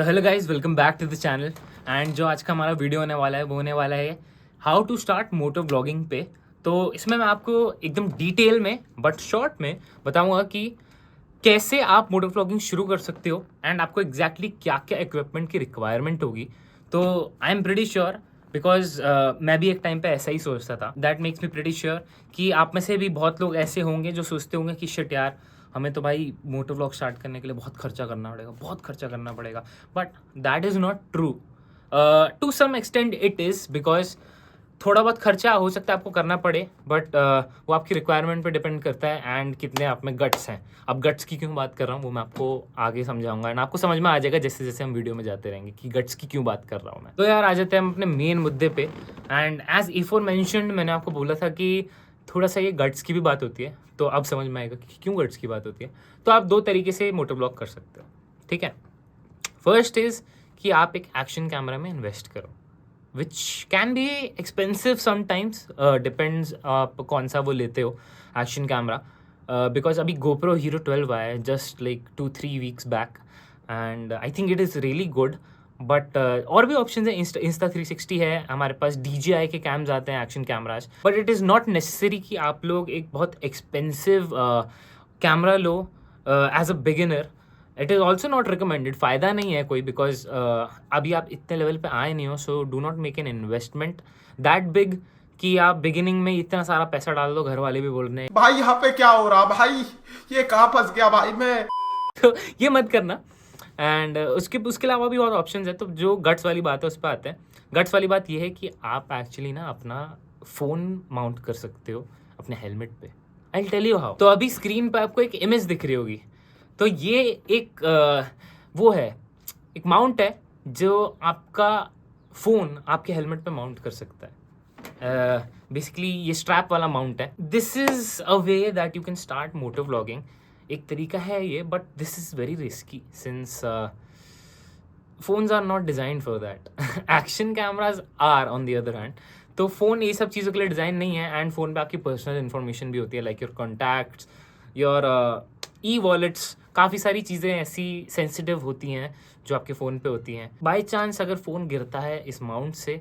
तो hello guys, welcome back to the channel. And जो आज का हमारा वीडियो होने वाला है वो होने वाला है how to start moto vlogging पे। तो इसमें मैं आपको एकदम डिटेल में बट शॉर्ट में बताऊंगा कि कैसे आप मोटो व्लॉगिंग शुरू कर सकते हो एंड आपको एग्जैक्टली क्या क्या इक्विपमेंट की रिक्वायरमेंट होगी। तो I am pretty sure because मैं भी एक टाइम पे ऐसा ही सोचता था। That makes me pretty sure कि आप में से भी बहुत लोग ऐसे होंगे जो सोचते होंगे कि शिट यार, हमें तो भाई मोटो व्लॉग स्टार्ट करने के लिए बहुत खर्चा करना पड़ेगा, बहुत खर्चा करना पड़ेगा। But that is not true. To some extent it is because थोड़ा बहुत खर्चा हो सकता है आपको करना पड़े, बट वो आपकी रिक्वायरमेंट पे डिपेंड करता है एंड कितने आप में गट्स हैं। अब गट्स की क्यों बात कर रहा हूँ वो मैं आपको आगे समझाऊंगा एंड आपको समझ में आ जाएगा जैसे जैसे हम वीडियो में जाते रहेंगे कि गट्स की क्यों बात कर रहा हूँ मैं। तो यार आ जाते हैं हम अपने मेन मुद्दे पे। एंड एज इफोर मैंशनड, मैंने आपको बोला था कि थोड़ा सा ये गट्स की भी बात होती है, तो अब समझ में आएगा कि क्यों गट्स की बात होती है। तो आप दो तरीके से मोटो ब्लॉग कर सकते हो, ठीक है। फर्स्ट इज़ कि आप एक एक्शन कैमरा में इन्वेस्ट करो, which can be expensive sometimes, depends आप कौन सा वो लेते हो एक्शन कैमरा। बिकॉज अभी गोप्रो हीरो 12 आया है just like 2-3 weeks back and I think it is really good. But और भी ऑप्शन है, इंस्टा 360 है, हमारे पास DJI के कैम्स आते हैं action cameras. But it is not necessary कि आप लोग एक बहुत एक्सपेंसिव कैमरा लो as a beginner. It is also not recommended, फ़ायदा नहीं है कोई, बिकॉज अभी आप इतने लेवल पे आए नहीं हो। So do not make an investment that big कि आप बिगिनिंग में इतना सारा पैसा डाल दो। घर वाले भी बोल रहे हैं भाई यहाँ पे क्या हो रहा भाई, ये कहाँ फंस गया भाई मैं। तो ये मत करना। एंड उसके अलावा भी और ऑप्शंस है। तो जो गट्स वाली बात है उस पर आते हैं। गट्स वाली बात ये है कि आप एक्चुअली ना अपना फ़ोन माउंट कर सकते हो अपने हेलमेट पे। I tell you how. तो अभी स्क्रीन पे आपको एक इमेज दिख रही होगी। तो ये एक वो है, एक माउंट है जो आपका फ़ोन आपके हेलमेट पे माउंट कर सकता है। बेसिकली ये स्ट्रैप वाला माउंट है। This is a way that you can start moto vlogging. एक तरीका है ये, but this is very risky since phones are not designed for that. Action cameras are on the other hand. तो phone ये सब चीज़ों के लिए डिज़ाइन नहीं है एंड फ़ोन पे आपकी पर्सनल इन्फॉर्मेशन भी होती है, like your contacts, your e wallets. काफ़ी सारी चीज़ें ऐसी सेंसिटिव होती हैं जो आपके फ़ोन पे होती हैं। बाई चांस अगर फ़ोन गिरता है इस माउंट से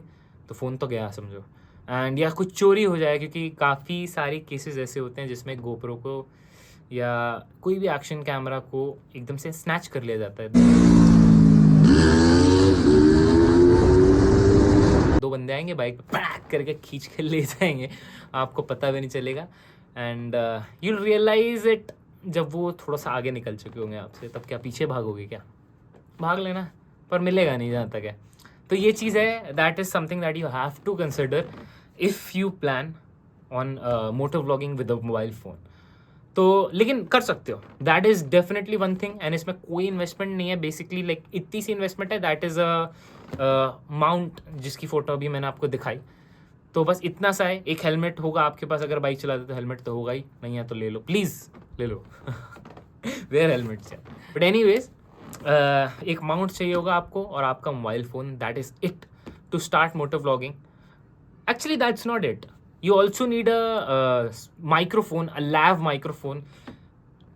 तो फ़ोन तो गया समझो। एंड या कुछ चोरी हो जाए, क्योंकि काफ़ी सारे केसेस ऐसे होते हैं जिसमें गोप्रो को या कोई भी एक्शन कैमरा को एकदम से स्नैच कर लिया जाता है। दो बंदे आएंगे बाइक पे पैक करके खींच के ले जाएंगे, आपको पता भी नहीं चलेगा। एंड यू रियलाइज इट जब वो थोड़ा सा आगे निकल चुके होंगे आपसे। तब क्या पीछे भागोगे? क्या भाग लेना, पर मिलेगा नहीं जहाँ तक है। तो ये चीज़ है, that is something that you have to consider if you plan on moto vlogging with a mobile phone. तो लेकिन कर सकते हो, that is definitely one thing. And इसमें कोई इन्वेस्टमेंट नहीं है, बेसिकली लाइक इतनी सी इन्वेस्टमेंट है, दैट इज़ अ माउंट जिसकी फ़ोटो अभी मैंने आपको दिखाई। तो बस इतना सा है। एक हेलमेट होगा आपके पास, अगर बाइक चलाते तो हेलमेट तो होगा ही, नहीं है तो ले लो, प्लीज़ ले लो। वेयर हेलमेट से। बट एनी वेज एक माउंट चाहिए होगा आपको और आपका mobile phone, that is it to start moto vlogging. Actually, that's not it. You also need a microphone, a lav microphone.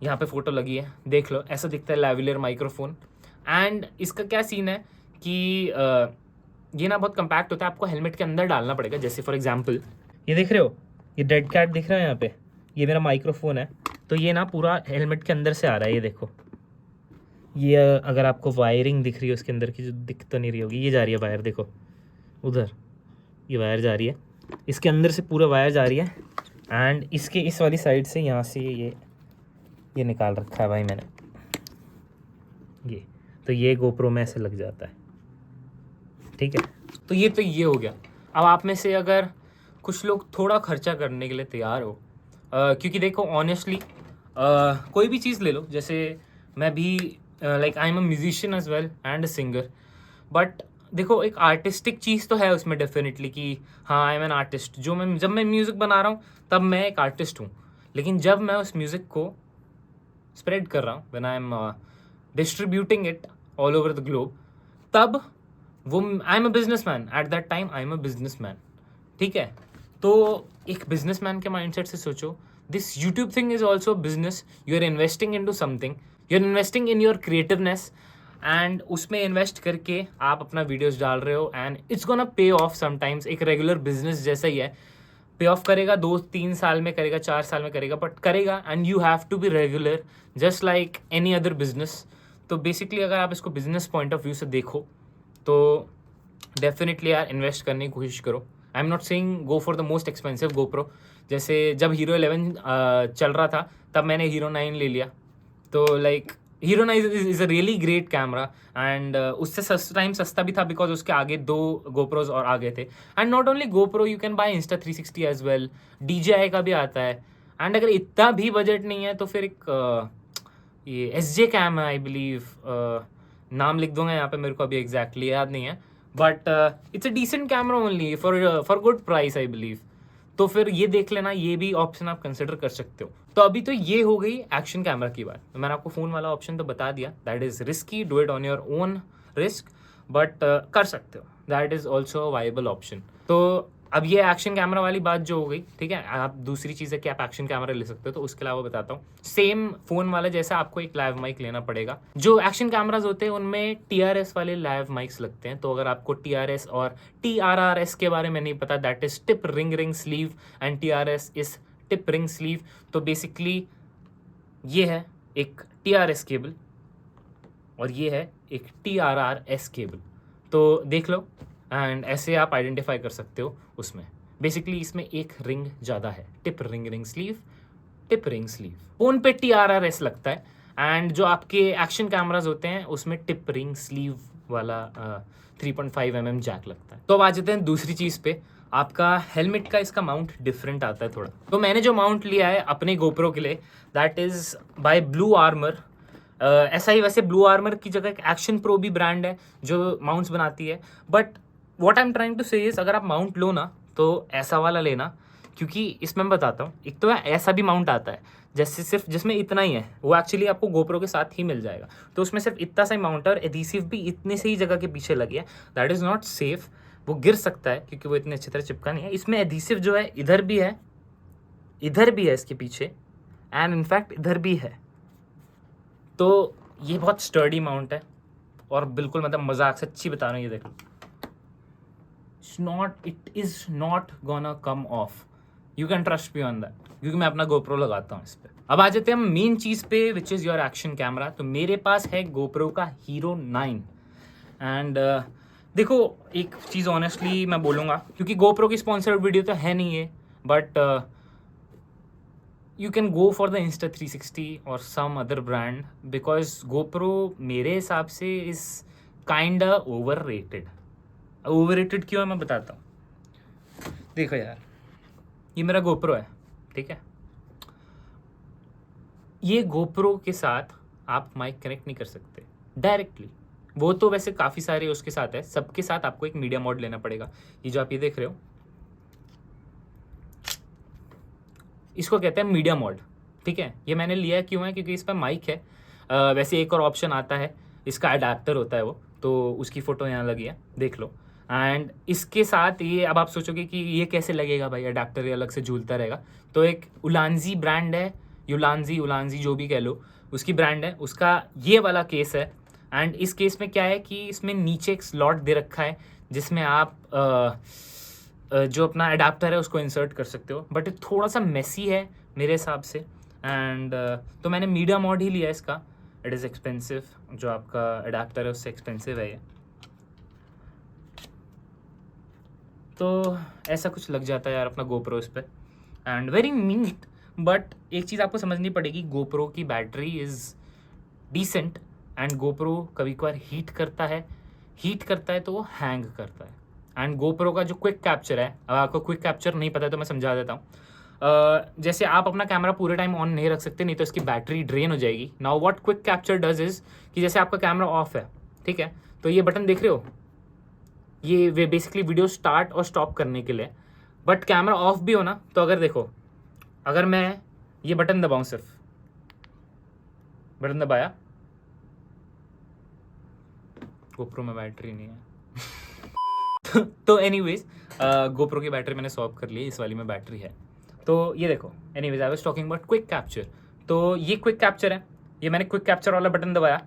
यहाँ पे फोटो लगी है, देख लो, ऐसा दिखता है लैविलियर माइक्रोफोन। एंड इसका क्या सीन है कि ये ना बहुत कम्पैक्ट होता है, आपको हेलमेट के अंदर डालना पड़ेगा। जैसे फॉर एग्जांपल ये देख रहे हो, ये डेड कैट दिख रहा है यहाँ पे, ये मेरा माइक्रोफोन है। तो ये ना पूरा हेलमेट के अंदर से आ रहा है, ये देखो। ये अगर आपको वायरिंग दिख रही है उसके अंदर की, जो दिख तो नहीं रही होगी, ये जा रही है वायर, देखो उधर ये वायर जा रही है, इसके अंदर से पूरा वायर जा रही है। एंड इसके इस वाली साइड से यहाँ से ये निकाल रखा है भाई मैंने, ये तो ये गोप्रो में ऐसे लग जाता है, ठीक है। तो ये हो गया। अब आप में से अगर कुछ लोग थोड़ा खर्चा करने के लिए तैयार हो, क्योंकि देखो ऑनेस्टली कोई भी चीज़ ले लो, जैसे मैं भी like I am a musician as well and a singer. But देखो एक आर्टिस्टिक चीज़ तो है उसमें डेफिनेटली कि हाँ आई एम एन आर्टिस्ट। जब मैं म्यूज़िक बना रहा हूँ तब मैं एक आर्टिस्ट हूँ। लेकिन जब मैं उस म्यूज़िक को स्प्रेड कर रहा हूँ, when I am distributing it all over the globe, तब वो आई am a business man. At that time I am a business man, ठीक है। तो एक बिजनेस मैन के माइंडसेट से सोचो, this YouTube thing is also business. You are investing into something, you are investing in your creativeness and उसमें invest करके आप अपना वीडियोस डाल रहे हो and it's gonna pay off sometimes. एक रेगुलर बिजनेस जैसा ही है, पे ऑफ करेगा 2-3 साल में करेगा, 4 साल में करेगा, बट करेगा। And you have to be regular just like any other business. तो बेसिकली अगर आप इसको बिजनेस पॉइंट ऑफ व्यू से देखो तो डेफिनेटली यार इन्वेस्ट करने की कोशिश करो। I am not saying go for the most expensive GoPro. जैसे जब हीरो 11 चल रहा था तब मैंने हीरो 9 ले लिया। तो like hero 9 is a really great camera and उससे टाइम सस्ता भी था बिकॉज उसके आगे 2 गोप्रोज और आगे थे। And not only GoPro, you can buy Insta360 as well. DJI का भी आता है। एंड अगर इतना भी बजट नहीं है तो फिर एक ये SJ कैम है आई बिलीव, नाम लिख दूंगा यहाँ पे, मेरे को अभी एग्जैक्टली याद नहीं है, but it's a decent camera only for good price I believe. तो फिर ये देख लेना, ये भी ऑप्शन आप कंसिडर कर सकते हो। तो अभी तो ये हो गई एक्शन कैमरा की बात। तो मैंने आपको फ़ोन वाला ऑप्शन तो बता दिया, that is risky, do it on your own risk, but कर सकते हो, that is also viable option. तो अब ये एक्शन कैमरा वाली बात जो हो गई, ठीक है। आप दूसरी चीज़ है कि आप एक्शन कैमरा ले सकते हो, तो उसके अलावा बताता हूँ। सेम फ़ोन वाला जैसा आपको एक लाइव माइक लेना पड़ेगा। जो एक्शन कैमराज होते हैं उनमें TRS वाले लाइव माइक्स लगते हैं। तो अगर आपको TRS और TRRS के बारे में नहीं पता, that is tip ring sleeve and TRS is tip ring sleeve. तो बेसिकली ये है एक TRS केबल और ये है एक TRRS केबल। तो देख लो एंड ऐसे आप आइडेंटिफाई कर सकते हो उसमें। बेसिकली इसमें एक रिंग ज़्यादा है, tip ring sleeve, tip ring sleeve. Phone पे TRRS लगता है एंड जो आपके एक्शन कैमराज होते हैं उसमें टिप रिंग स्लीव वाला 3.5 mm जैक लगता है। तो अब आ जाते हैं दूसरी चीज़ पे। आपका हेलमेट का इसका माउंट डिफरेंट आता है थोड़ा। तो मैंने जो माउंट लिया है अपने गोप्रो के लिए, that is by blue armour. ऐसा ही वैसे ब्लू आर्मर की जगह एक एक्शन प्रो भी ब्रांड है जो माउंट्स बनाती है। But what I am trying to say is, अगर आप माउंट लो ना तो ऐसा वाला लेना, क्योंकि इसमें मैं बताता हूँ। एक तो ऐसा भी माउंट आता है जैसे सिर्फ जिसमें इतना ही है, वो एक्चुअली आपको गोप्रो के साथ ही मिल जाएगा। तो उसमें सिर्फ इतना सा ही माउंट है और एडहेसिव भी इतने से ही जगह के पीछे लगी है। दैट इज़ नॉट सेफ, वो गिर सकता है क्योंकि वो इतनी अच्छी तरह चिपका नहीं है। इसमें एडहेसिव जो है इधर भी है, इधर भी है इसके पीछे, एंड इनफैक्ट इधर भी है। तो ये बहुत स्टर्डी माउंट है और बिल्कुल मतलब मजाक सच्ची बता रहा हूँ, ये देखो it is not gonna come off, you can trust me on that, क्योंकि मैं अपना GoPro लगाता हूँ इस पे। अब आ जाते हैं हम मेन चीज़ पे which is your action camera. तो मेरे पास है GoPro का Hero 9 एंड देखो एक चीज़ ऑनेस्टली मैं बोलूँगा, क्योंकि GoPro की स्पॉन्सर्ड वीडियो तो है नहीं है, but you can go for the Insta360 or some other brand because GoPro मेरे हिसाब से is kinda overrated। ओवररेटेड क्यों है मैं बताता हूँ। देखो यार, ये मेरा GoPro है, ठीक है। ये GoPro के साथ आप माइक कनेक्ट नहीं कर सकते डायरेक्टली। वो तो वैसे काफ़ी सारे उसके साथ है, सबके साथ आपको एक मीडिया मोड लेना पड़ेगा। ये जो आप ये देख रहे हो, इसको कहते हैं मीडिया मोड, ठीक है। ये मैंने लिया क्यों है, क्योंकि इस पर माइक है। वैसे एक और ऑप्शन आता है, इसका अडेप्टर होता है वो, तो उसकी फ़ोटो यहाँ लगी है, देख लो। एंड इसके साथ ये, अब आप सोचोगे कि ये कैसे लगेगा भाई, अडेप्टर अलग से झूलता रहेगा। तो एक उलांजी ब्रांड है, उलांजी जो भी कह लो, उसकी ब्रांड है, उसका ये वाला केस है। एंड इस केस में क्या है कि इसमें नीचे एक स्लॉट दे रखा है जिसमें आप जो अपना अडेप्टर है उसको इंसर्ट कर सकते हो। बट थोड़ा सा मेसी है मेरे हिसाब से। एंड तो मैंने मीडिया मोड ही लिया इसका। इट इज़ एक्सपेंसिव, जो आपका अडेप्टर है उससे एक्सपेंसिव है ये। तो ऐसा कुछ लग जाता है यार अपना GoPro इस पर, एंड वेरी नीट। बट एक चीज़ आपको समझनी पड़ेगी, GoPro की battery is decent and GoPro कभी कभार हीट करता है तो वो हैंग करता है। एंड GoPro का जो क्विक कैप्चर है, अब आपको क्विक कैप्चर नहीं पता है तो मैं समझा देता हूँ। जैसे आप अपना कैमरा पूरे टाइम ऑन नहीं रख सकते, नहीं तो इसकी बैटरी ड्रेन हो जाएगी। Now what quick capture does is कि जैसे आपका कैमरा ऑफ है, ठीक है, तो ये बटन देख रहे हो, ये वे बेसिकली वीडियो स्टार्ट और स्टॉप करने के लिए। बट कैमरा ऑफ भी हो ना, तो अगर देखो, अगर मैं ये बटन दबाऊं, सिर्फ बटन दबाया, GoPro में बैटरी नहीं है तो एनीवेज GoPro की बैटरी मैंने सॉल्व कर ली, इस वाली में बैटरी है। तो ये देखो, anyways I was talking about quick capture. तो ये क्विक कैप्चर है, ये मैंने क्विक कैप्चर वाला बटन दबाया,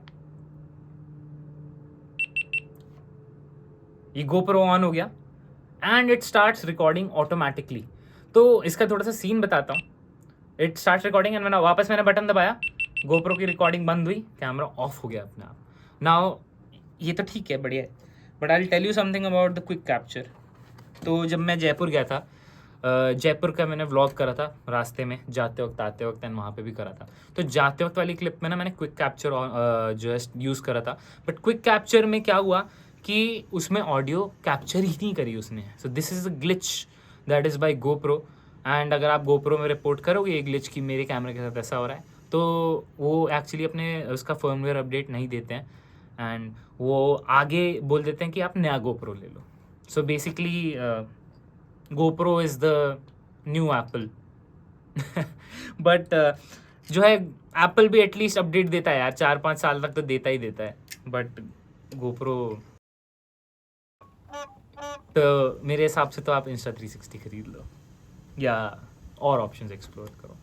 ये GoPro ऑन हो गया and it starts recording automatically. तो इसका थोड़ा सा सीन बताता हूँ। इट स्टार्ट्स रिकॉर्डिंग एंड मैंने बटन दबाया, GoPro की रिकॉर्डिंग बंद हुई, कैमरा ऑफ हो गया अपने आप। नाउ ये तो ठीक है, बढ़िया है, but I will tell you something about the quick capture. तो जब मैं जयपुर गया था, जयपुर का मैंने व्लॉग करा था रास्ते में जाते वक्त आते वक्त, एंड वहाँ पे भी करा था। तो जाते वक्त वाली क्लिप में ना मैंने क्विक कैप्चर जो है यूज़ करा था, बट क्विक कैप्चर में क्या हुआ कि उसमें ऑडियो कैप्चर ही नहीं करी उसने। So this is a glitch that is by GoPro। And अगर आप GoPro में रिपोर्ट करोगे ये ग्लिच कि मेरे कैमरे के साथ ऐसा हो रहा है, तो वो एक्चुअली अपने उसका फर्मवेयर अपडेट नहीं देते हैं एंड वो आगे बोल देते हैं कि आप नया GoPro ले लो। So basically GoPro is the new Apple. But जो है एप्पल भी एटलीस्ट अपडेट देता है यार, 4-5 साल तक तो देता ही देता है, बट GoPro तो मेरे हिसाब से तो आप Insta360 खरीद लो या और ऑप्शंस एक्सप्लोर करो।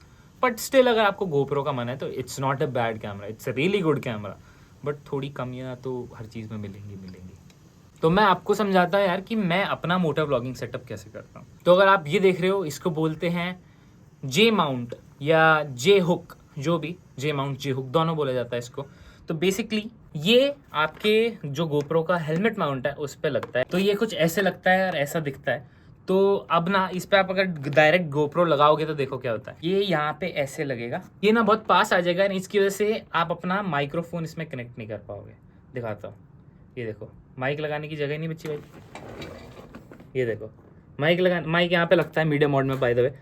बट स्टिल अगर आपको GoPro का मन है तो it's not a bad camera, it's a really good camera, but थोड़ी कमियाँ तो हर चीज़ में मिलेंगी। तो मैं आपको समझाता हूँ यार कि मैं अपना मोटर व्लॉगिंग सेटअप कैसे करता हूँ। तो अगर आप ये देख रहे हो, इसको बोलते हैं J माउंट या J हुक, जो भी J माउंट J हुक दोनों बोला जाता है इसको। तो बेसिकली ये आपके जो GoPro का हेलमेट माउंट है उस पर लगता है। तो ये कुछ ऐसे लगता है और ऐसा दिखता है। तो अब ना इस पे आप अगर डायरेक्ट GoPro लगाओगे तो देखो क्या होता है, ये यहाँ पे ऐसे लगेगा, ये ना बहुत पास आ जाएगा, इसकी वजह से आप अपना माइक्रोफोन इसमें कनेक्ट नहीं कर पाओगे। दिखाता हूँ, ये देखो माइक लगाने की जगह नहीं बची भाई, ये देखो माइक यहाँ पे लगता है मीडियम मोड में by the way,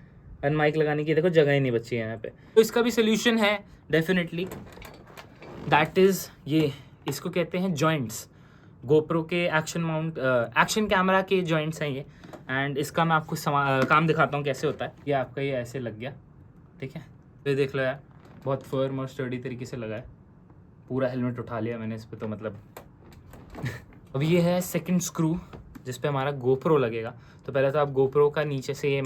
and mic लगाने की देखो जगह ही नहीं बची है यहाँ पे। तो इसका भी सोल्यूशन है डेफिनेटली, दैट इज़ ये इसको कहते हैं जॉइंट्स। GoPro के एक्शन कैमरा के जॉइंट्स हैं ये, एंड इसका मैं आपको काम दिखाता हूँ कैसे होता है। ये आपका ये ऐसे लग गया, ठीक है, ये देख लो यार, बहुत फर्म और स्टर्डी तरीके से लगा है, पूरा हेलमेट उठा लिया मैंने इस पर, तो मतलब अब ये है सेकंड स्क्रू जिस पे हमारा GoPro लगेगा। तो पहले तो आप GoPro का नीचे से ये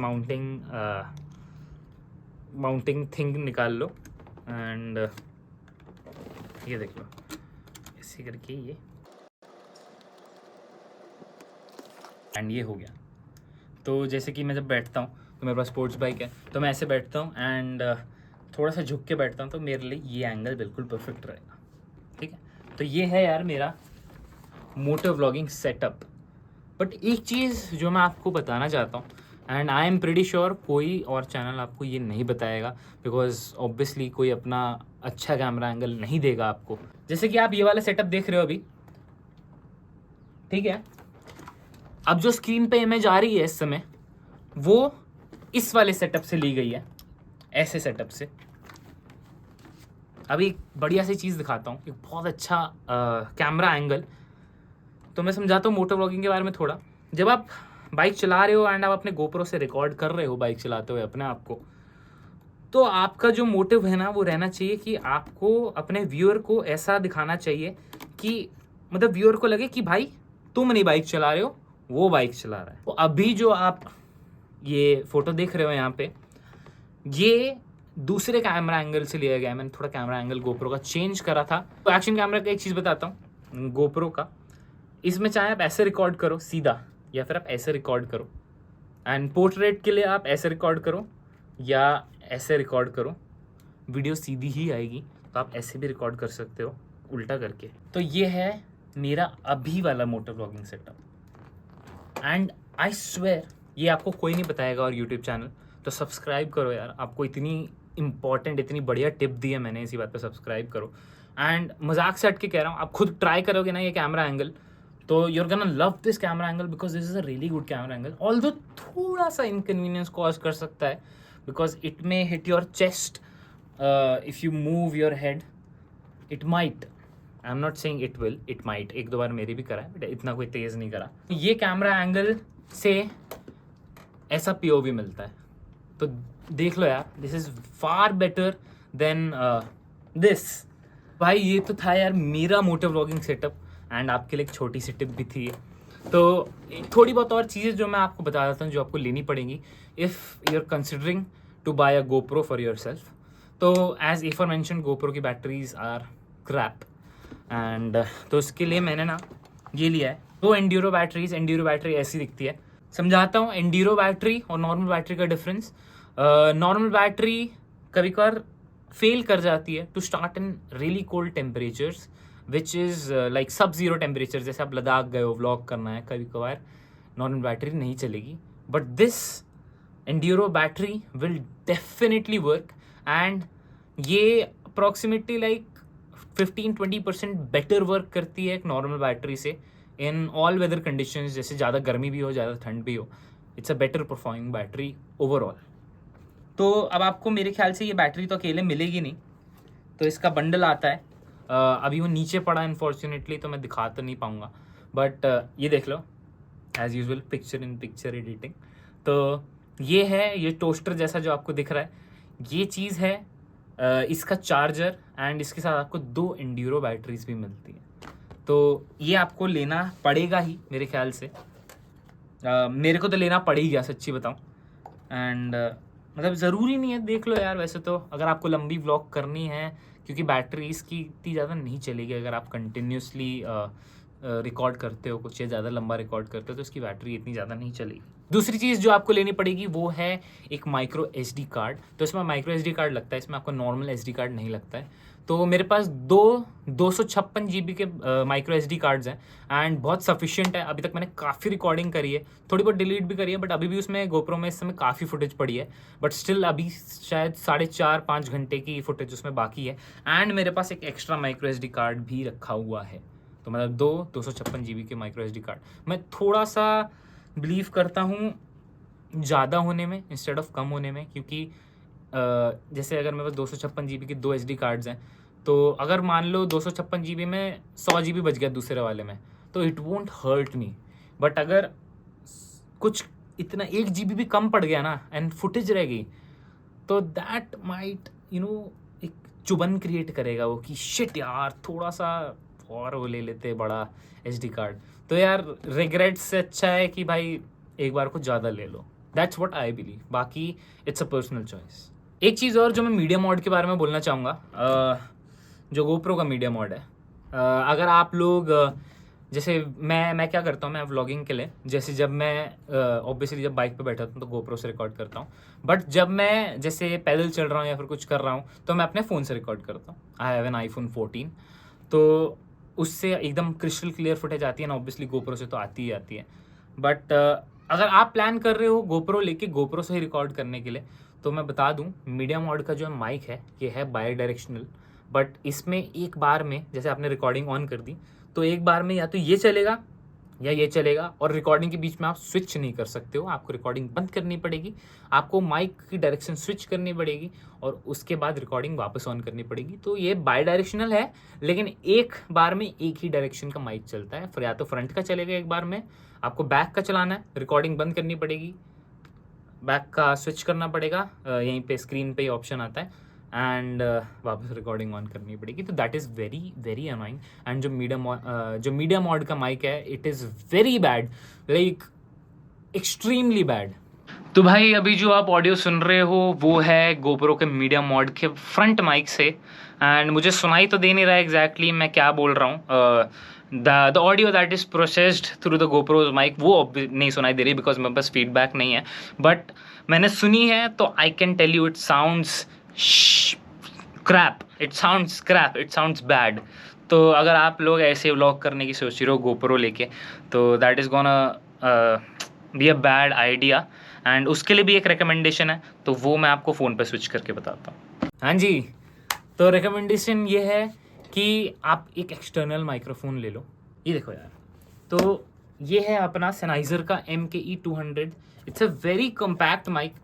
माउंटिंग थिंग निकाल लो, एंड ये देख लो ऐसे करके ये, एंड ये हो गया। तो जैसे कि मैं जब बैठता हूँ तो मेरे पास स्पोर्ट्स बाइक है, तो मैं ऐसे बैठता हूँ एंड थोड़ा सा झुक के बैठता हूँ, तो मेरे लिए ये एंगल बिल्कुल परफेक्ट रहेगा, ठीक है। तो ये है यार मेरा मोटर व्लॉगिंग सेटअप। बट एक चीज़ जो मैं आपको बताना चाहता हूँ, and I am pretty sure कोई और चैनल आपको ये नहीं बताएगा, बिकॉज ऑब्वियसली कोई अपना अच्छा कैमरा एंगल नहीं देगा आपको। जैसे कि आप ये वाला सेटअप देख रहे हो अभी, ठीक है, अब जो स्क्रीन पे इमेज आ रही है इस समय वो इस वाले सेटअप से ली गई है, ऐसे सेटअप से। अभी एक बढ़िया सी चीज़ दिखाता हूँ, एक बहुत अच्छा कैमरा एंगल। तो मैं समझाता हूँ मोटर व्लॉगिंग के बारे में थोड़ा। जब आप बाइक चला रहे हो एंड आप अपने GoPro से रिकॉर्ड कर रहे हो बाइक चलाते हुए अपने आप को, तो आपका जो मोटिव है ना वो रहना चाहिए कि आपको अपने व्यूअर को ऐसा दिखाना चाहिए कि मतलब व्यूअर को लगे कि भाई तुम नहीं बाइक चला रहे हो, वो बाइक चला रहा है। तो अभी जो आप ये फोटो देख रहे हो यहाँ पे, ये दूसरे कैमरा एंगल से लिया गया है। मैंने थोड़ा कैमरा एंगल GoPro का चेंज करा था। तो एक्शन कैमरा का एक चीज़ बताता हूँ GoPro का, इसमें चाहे आप ऐसे रिकॉर्ड करो सीधा, या फिर आप ऐसे रिकॉर्ड करो, एंड पोर्ट्रेट के लिए आप ऐसे रिकॉर्ड करो या ऐसे रिकॉर्ड करो, वीडियो सीधी ही आएगी। तो आप ऐसे भी रिकॉर्ड कर सकते हो उल्टा करके। तो ये है मेरा अभी वाला motor vlogging setup, and I swear ये आपको कोई नहीं बताएगा और यूट्यूब चैनल। तो सब्सक्राइब करो यार, आपको इतनी इंपॉर्टेंट इतनी बढ़िया टिप दी है मैंने, इसी बात पे सब्सक्राइब करो। एंड मजाक से हट के कह रहा हूँ, आप खुद ट्राई करोगे ना ये कैमरा एंगल, तो you're gonna love this camera angle, because this is a really good camera angle. Although थोड़ा सा इनकन्वीनियंस कॉज कर सकता है, because it may hit your chest if you move your head, it might, I am not saying it will, it might. एक दो बार मेरी भी करा है, बट इतना कोई तेज़ नहीं करा। ये कैमरा एंगल से ऐसा POV मिलता है, तो देख लो यार, this is far better than this. भाई ये तो था यार मेरा मोटर व्लॉगिंग सेटअप, एंड आपके लिए एक छोटी सी टिप भी थी। तो थोड़ी बहुत और चीज़ें जो मैं आपको बता देता हूँ जो आपको लेनी पड़ेंगी if you are considering to buy a GoPro for yourself. तो एज एफर मैंशन GoPro की बैटरीज आर क्रैप, एंड तो इसके लिए मैंने ना ये लिया है। दो एंड्यूरो बैटरी ऐसी दिखती है। समझाता हूँ एंड्यूरो बैटरी और नॉर्मल बैटरी का डिफरेंस। नॉर्मल बैटरी कभी कभार फेल कर जाती है to start in really cold temperatures which is like sub zero temperature. जैसे आप लद्दाख गए हो, व्लॉग करना है, कभी कभार नॉर्मल बैटरी नहीं चलेगी, but this Enduro battery will definitely work and ये अप्रॉक्सीमेटली लाइक 15-20% बेटर वर्क करती है एक नॉर्मल बैटरी से इन ऑल वेदर कंडीशंस। जैसे ज़्यादा गर्मी भी हो, ज़्यादा ठंड भी हो, it's a better performing battery overall. तो अब आपको मेरे ख्याल से ये बैटरी तो अकेले मिलेगी नहीं, तो इसका बंडल आता है। अभी वो नीचे पड़ा अनफॉर्चुनेटली, तो मैं दिखा तो नहीं पाऊँगा, बट ये देख लो as usual picture in picture editing. तो ये है, ये टोस्टर जैसा जो आपको दिख रहा है, ये चीज़ है। इसका चार्जर एंड इसके साथ आपको 2 एंड्यूरो बैटरीज भी मिलती हैं, तो ये आपको लेना पड़ेगा ही मेरे ख्याल से। मेरे को तो लेना पड़ ही गया सच्ची बताऊं। एंड मतलब ज़रूरी नहीं है, देख लो यार, वैसे तो अगर आपको लंबी व्लॉग करनी है, क्योंकि बैटरी इसकी इतनी ज़्यादा नहीं चलेगी अगर आप कंटिन्यूसली रिकॉर्ड करते हो कुछ या ज़्यादा लंबा रिकॉर्ड करते हो, तो इसकी बैटरी इतनी ज़्यादा नहीं चलेगी। दूसरी चीज़ जो आपको लेनी पड़ेगी वो है एक माइक्रो SD कार्ड। तो इसमें माइक्रो SD कार्ड लगता है, इसमें आपको नॉर्मल SD कार्ड नहीं लगता है। तो मेरे पास 256 GB के माइक्रो SD कार्ड्स हैं एंड बहुत सफिशिएंट है। अभी तक मैंने काफ़ी रिकॉर्डिंग करी है, थोड़ी बहुत डिलीट भी करी है, बट अभी भी उसमें गोप्रो में इस समय काफ़ी फुटेज पड़ी है, बट स्टिल अभी शायद 4.5-5 घंटे की फुटेज उसमें बाकी है। एंड मेरे पास एक एक्स्ट्रा माइक्रो SD कार्ड भी रखा हुआ है, तो मतलब 256 GB के माइक्रो SD कार्ड। मैं थोड़ा सा बिलीव करता हूँ ज़्यादा होने में इंस्टेड ऑफ कम होने में, क्योंकि जैसे अगर मेरे पास 256 GB के 2 SD कार्ड्स हैं, तो अगर मान लो 256 GB में 100 GB बच गया दूसरे वाले में, तो it won't hurt me. But अगर कुछ इतना 1 GB भी कम पड़ गया ना एंड फुटेज रह गई, तो दैट माइट एक चुभन क्रिएट करेगा वो कि शिट यार, थोड़ा सा और वो ले लेते बड़ा SD कार्ड। तो यार रिग्रेट से अच्छा है कि भाई एक बार कुछ ज़्यादा ले लो। दैट्स व्हाट आई बिलीव, बाकी इट्स अ पर्सनल चॉइस। एक चीज़ और जो मैं मीडिया मॉड के बारे में बोलना चाहूँगा, जो गोप्रो का मीडिया मॉड है, अगर आप लोग जैसे मैं क्या करता हूँ, मैं व्लॉगिंग के लिए, जैसे जब मैं ऑब्वियसली जब बाइक पे बैठा हूँ तो गोप्रो से रिकॉर्ड करता हूँ, बट जब मैं जैसे पैदल चल रहा हूँ या फिर कुछ कर रहा हूँ तो मैं अपने फ़ोन से रिकॉर्ड करता हूँ। आई हैव एन iPhone 14, तो उससे एकदम क्रिस्टल क्लियर फुटेज आती है ना, ऑब्वियसली गोप्रो से तो आती ही आती है। बट अगर आप प्लान कर रहे हो गोप्रो लेके गोप्रो से ही रिकॉर्ड करने के लिए, तो मैं बता दूं मीडिया मॉड का जो माइक है ये है बाई डायरेक्शनल, बट इसमें एक बार में जैसे आपने रिकॉर्डिंग ऑन कर दी तो एक बार में या तो ये चलेगा या ये चलेगा, और रिकॉर्डिंग के बीच में आप स्विच नहीं कर सकते हो, आपको रिकॉर्डिंग बंद करनी पड़ेगी, आपको माइक की डायरेक्शन स्विच करनी पड़ेगी और उसके बाद रिकॉर्डिंग वापस ऑन करनी पड़ेगी। तो ये बाई डायरेक्शनल है, लेकिन एक बार में एक ही डायरेक्शन का माइक चलता है। फिर या तो फ्रंट का चलेगा एक बार में, आपको बैक का चलाना है, रिकॉर्डिंग बंद करनी पड़ेगी, बैक का स्विच करना पड़ेगा, यहीं पे स्क्रीन पे ही ऑप्शन आता है, एंड वापस रिकॉर्डिंग ऑन करनी पड़ेगी। तो that is very very annoying. And जो मीडिया मॉड का माइक है it is very bad, like extremely bad. तो भाई अभी जो आप ऑडियो सुन रहे हो वो है गोप्रो के मीडिया मॉड के फ्रंट माइक से, एंड मुझे सुनाई तो दे नहीं रहा है एग्जैक्टली मैं क्या बोल रहा हूँ। The audio that is processed through the GoPro's mic वो नहीं सुनाई दे रही बिकॉज मेरे पास फीडबैक नहीं है, बट मैंने सुनी है तो I can tell you it sounds crap, it sounds bad. तो अगर आप लोग ऐसे व्लॉग करने की सोच रहे हो गोप्रो लेके, तो that is gonna be a bad idea, and उसके लिए भी एक रिकमेंडेशन है, तो वो मैं आपको फ़ोन पे स्विच करके बताता हूँ। हाँ जी, तो रिकमेंडेशन ये है कि आप एक एक्सटर्नल माइक्रोफोन ले लो। ये देखो यार, तो ये है अपना Sennheiser का MKE 200। It's a very compact mic,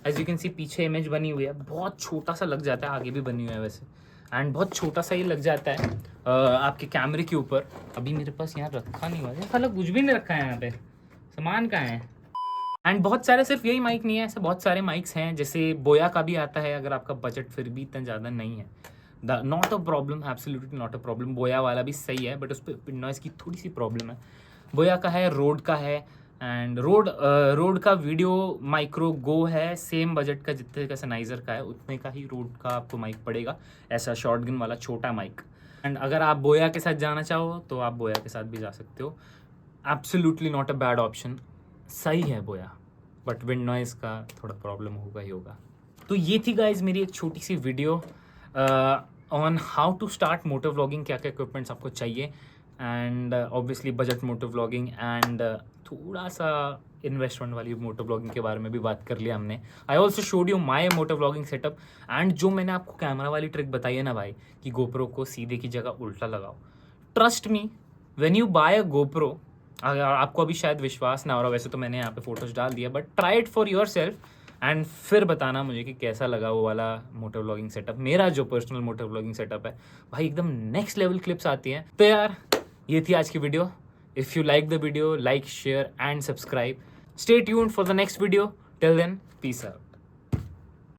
as you can see पीछे इमेज बनी हुई है, बहुत छोटा सा लग जाता है, आगे भी बनी हुई है वैसे, एंड बहुत छोटा सा ही लग जाता है आपके कैमरे के ऊपर। अभी मेरे पास यहाँ रखा नहीं हुआ है, साला कुछ भी नहीं रखा है यहाँ पे, सामान कहाँ है। एंड बहुत सारे, सिर्फ यही माइक नहीं है, ऐसे बहुत सारे माइक्स हैं, जैसे बोया का भी आता है अगर आपका बजट फिर भी इतना ज़्यादा नहीं है। Not a problem, absolutely not a problem. बोया वाला भी सही है, बट उस पर नॉइज़ की थोड़ी सी प्रॉब्लम है। बोया का है, रोड का है, एंड रोड का वीडियो माइक्रो गो है, सेम बजट का जितने का Sennheiser का है उतने का ही रोड का आपको माइक पड़ेगा, ऐसा शॉटगन वाला छोटा माइक। एंड अगर आप बोया के साथ जाना चाहो तो आप बोया के साथ भी जा सकते हो। Absolutely not a bad option, सही है बोया, बट विंड नॉइज़ का थोड़ा प्रॉब्लम होगा ही होगा। तो ये थी गाइज मेरी एक छोटी सी video on how to start motor vlogging, क्या क्या इक्विपमेंट्स आपको चाहिए, and obviously budget motor vlogging, and थोड़ा सा इन्वेस्टमेंट वाली मोटर व्लॉगिंग के बारे में भी बात कर लिया हमने। I also showed you my motor vlogging setup, and जो मैंने आपको कैमरा वाली ट्रिक बताई है ना भाई, कि गोप्रो को सीधे की जगह उल्टा लगाओ, trust me when you buy a GoPro, अगर आपको अभी शायद विश्वास ना हो रहा, वैसे तो मैंने यहाँ पे फोटोज डाल दिया, but try it for your self and फिर बताना मुझे कि कैसा लगा वो वाला मोटर व्लॉगिंग सेटअप। मेरा जो पर्सनल मोटर व्लॉगिंग सेटअप है भाई, एकदम नेक्स्ट लेवल क्लिप्स आती हैं। तो यार ये थी आज की video. If you like the video, like, share and subscribe. Stay tuned for the next video. Till then, peace out.